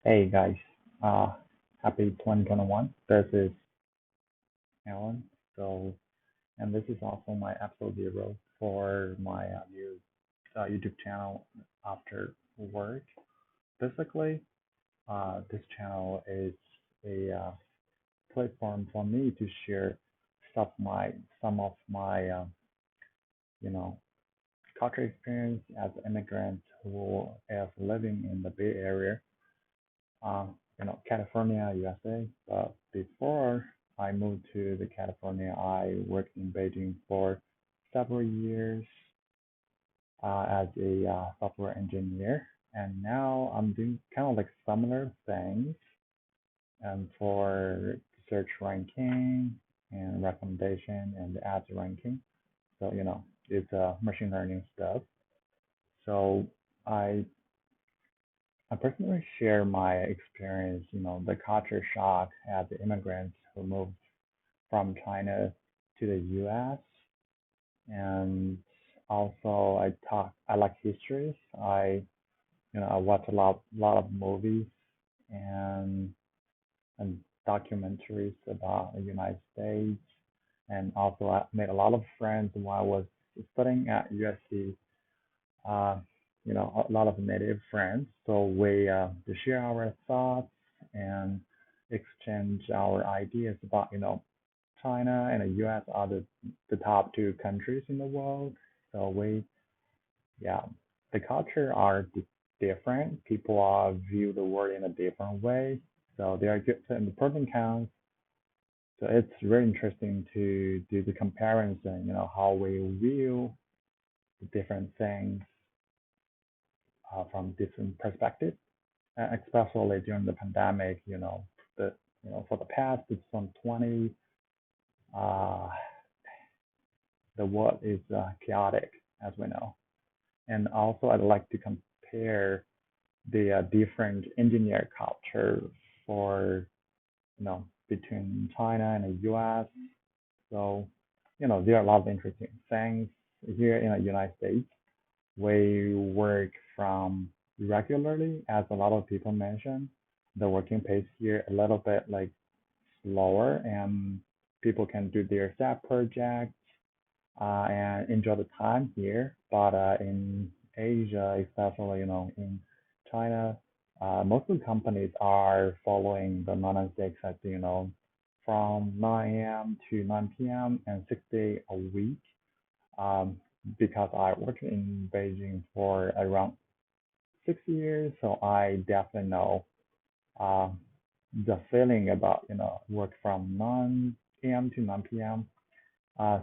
Hey guys, uh, happy 2021. This is Alan. And this is also my episode 0 for my new YouTube channel after work. Basically, this channel is a platform for me to share some of my you know culture experience as an immigrant who is living in the Bay Area. uh, California, USA. But before I moved to the California, I worked in Beijing for several years as a software engineer, and now I'm doing kind of like similar things and for search ranking and recommendation and the ads ranking. So it's machine learning stuff. So I I personally share my experience, the culture shock as immigrants who moved from China to the US. And also I like histories. I watch a lot of movies and and documentaries about the United States. And also I made a lot of friends while I was studying at USC. uh, a lot of native friends. So we share our thoughts and exchange our ideas about, China and the US are the top two countries in the world. So yeah, the culture are different. People are view the world in a different way. So there are good and the pros and cons. So it's very interesting to do the comparison, how we view the different things from different perspectives, especially during the pandemic. For the past 2020, uh, the world is chaotic, as we know. And also, I'd like to compare the different engineer culture for between China and the U.S. So there are a lot of interesting things here in the United States. We work from regularly, as a lot of people mentioned. The working pace here a little bit like slower, and people can do their side projects and enjoy the time here. But in Asia, especially in China, most of the companies are following the 996 as from 9 a.m. to 9 p.m. and 6 days a week. Um, because I worked in Beijing for around 6 years, so I definitely know uh, the feeling about work from 9 a.m. to 9 p.m.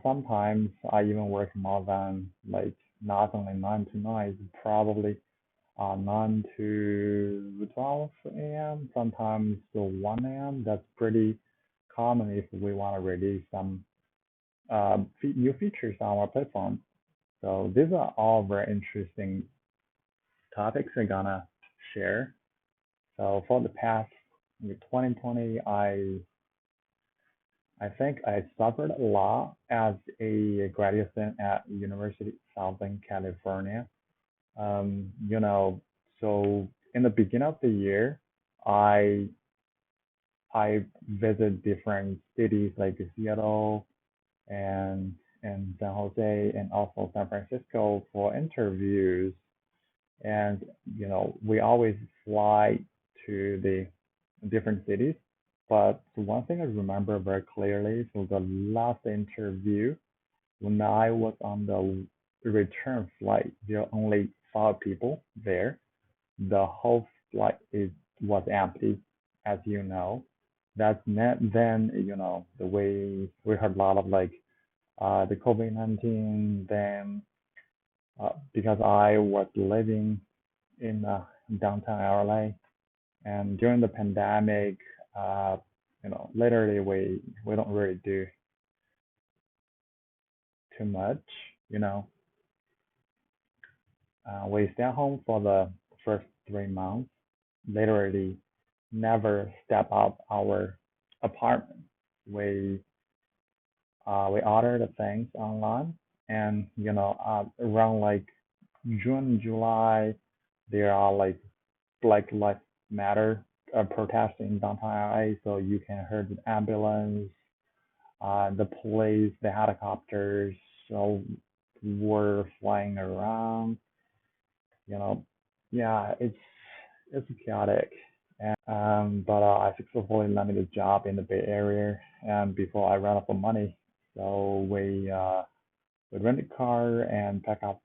Sometimes I even work more than like not only 9 to 9, it's probably 9 to 12 a.m. Sometimes to 1 a.m. That's pretty common if we want to release some new features on our platform. So these are all very interesting topics I'm gonna share. So for the past 2020, I think I suffered a lot as a graduate student at University of Southern California. Um, you know, so in the beginning of the year, I I visit different cities like Seattle and San Jose and also San Francisco for interviews. And we always fly to the different cities. But one thing I remember very clearly for the last interview, when I was on the return flight, there are only 5 people there. The whole flight is was empty, as you know. That's not then the way we heard a lot of like the COVID-19 then, because I was living in downtown LA, and during the pandemic, literally we don't really do too much. You know, we stay at home for the first 3 months. Literally, never step out our apartment. We we order the things online, and around like June, July, there are like Black Lives Matter protesting in downtown LA, so you can hear the ambulance, the police, the helicopters, so were flying around. You know, yeah, it's chaotic. But I successfully landed a job in the Bay Area, and before I ran out of money, so we rented a car and packed up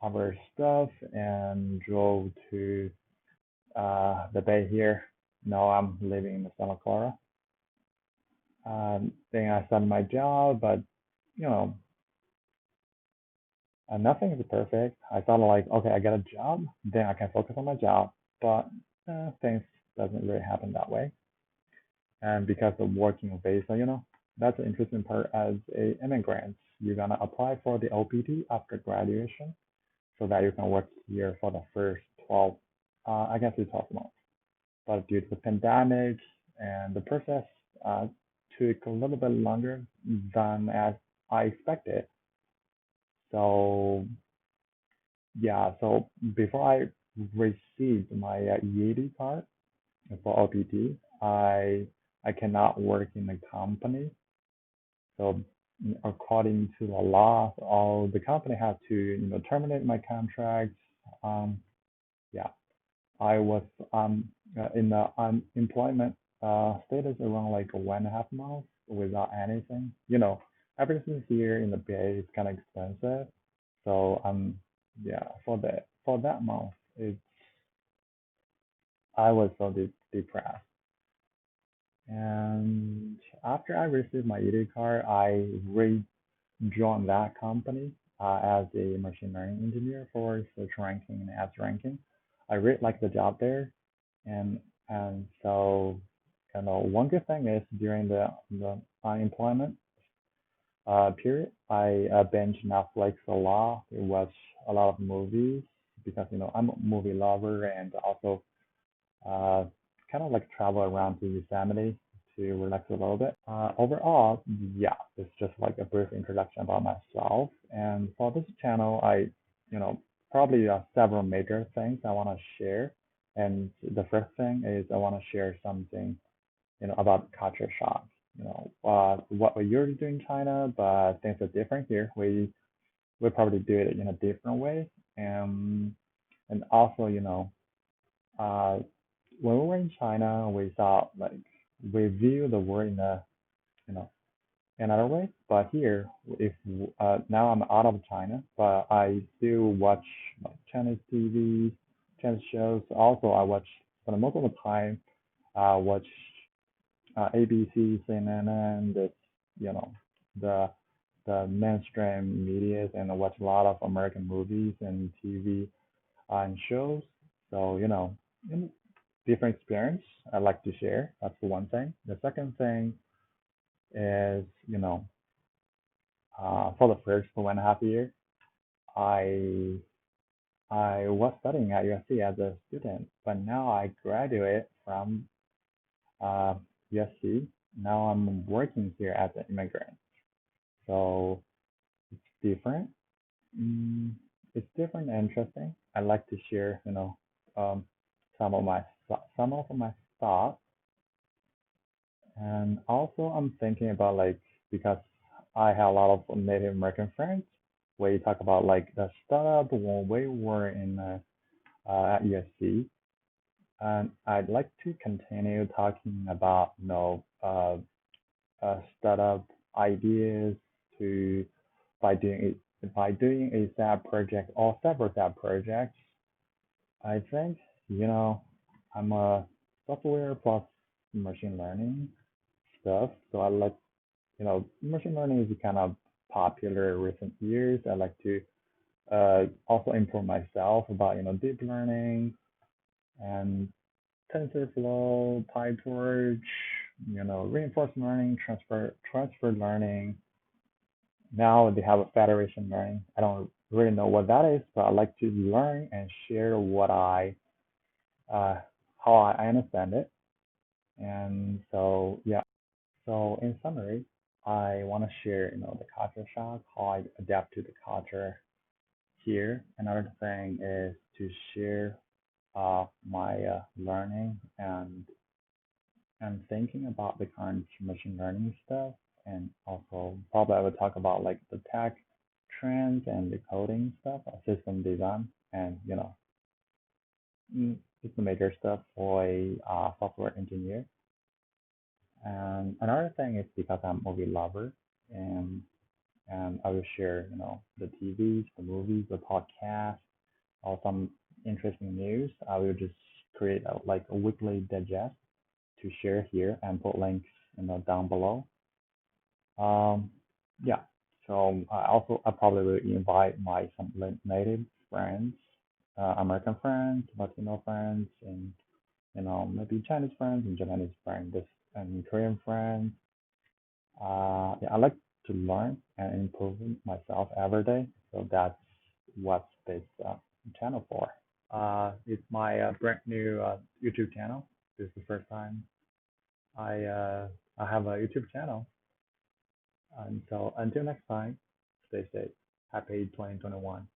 our stuff and drove to the Bay here. Now I'm living in Santa Clara. Then I started my job, but you know, nothing is perfect. I thought like, okay, I get a job, then I can focus on my job, but things doesn't really happen that way. And because of working visa, that's the interesting part as a immigrant. You're gonna apply for the OPT after graduation, so that you can work here for the first 12, I guess it's 12 months. But due to the pandemic and the process took a little bit longer than as I expected. So yeah, so before I received my EAD card for OPT, I cannot work in the company. So according to the law, all the company had to terminate my contract. Yeah, I was in the unemployment status around like 1.5 months without anything. Everything here in the Bay is kind of expensive. So yeah, for that month, I was so depressed. And after I received my ED card, I rejoined that company as a machine learning engineer for search ranking and ads ranking. I really like the job there, and so one good thing is during the unemployment period, I binge Netflix a lot. I watch a lot of movies because I'm a movie lover, and also uh, kind of like travel around to Yosemite to relax a little bit. Overall, yeah, it's just like a brief introduction about myself. And for this channel, probably several major things I want to share. And the first thing is I want to share something, about culture shock. What we usually do in China, but things are different here. We probably do it in a different way. And also, uh, when we were in China, we thought like we view the world in a you know another way. But here, if now I'm out of China, but I still watch like Chinese TV, Chinese shows. Also, I watch for the most of the time, watch ABC, CNN, the the mainstream medias, and I watch a lot of American movies and TV and shows. So different experience I'd like to share. That's the one thing. The second thing is, for the first 1.5 years, I I was studying at USC as a student, but now I graduate from uh, USC. Now I'm working here as an immigrant. So it's different. Mm, it's different and interesting. I like to share, um, some of my thoughts. And also, I'm thinking about like because I have a lot of Native American friends. We talk about like the startup when we were in at USC, and I'd like to continue talking about startup ideas to by doing a side project or several side projects. I think I'm a software plus machine learning stuff, so I like machine learning is kind of popular in recent years. I like to also improve myself about deep learning and TensorFlow, PyTorch, reinforcement learning, transfer learning. Now they have a federation learning. I don't really know what that is, but I like to learn and share what uh, how I understand it. And so yeah. So in summary, I want to share the culture shock, how I adapt to the culture here. Another thing is to share my learning and and thinking about the current machine learning stuff, and also probably I would talk about like the tech trends and the coding stuff, system design, and just the major stuff for a software engineer. And another thing is because I'm a movie lover, and I will share the TVs, the movies, the podcasts, or some interesting news. I will just create like a weekly digest to share here and put links down below. Um, yeah. So I probably will invite my some native friends, American friends, Latino friends, and maybe Chinese friends and Japanese friends, and Korean friends. Yeah, I like to learn and improve myself every day. So that's what this channel for. It's my brand new YouTube channel. This is the first time I have a YouTube channel. And so until next time, stay safe. Happy 2021.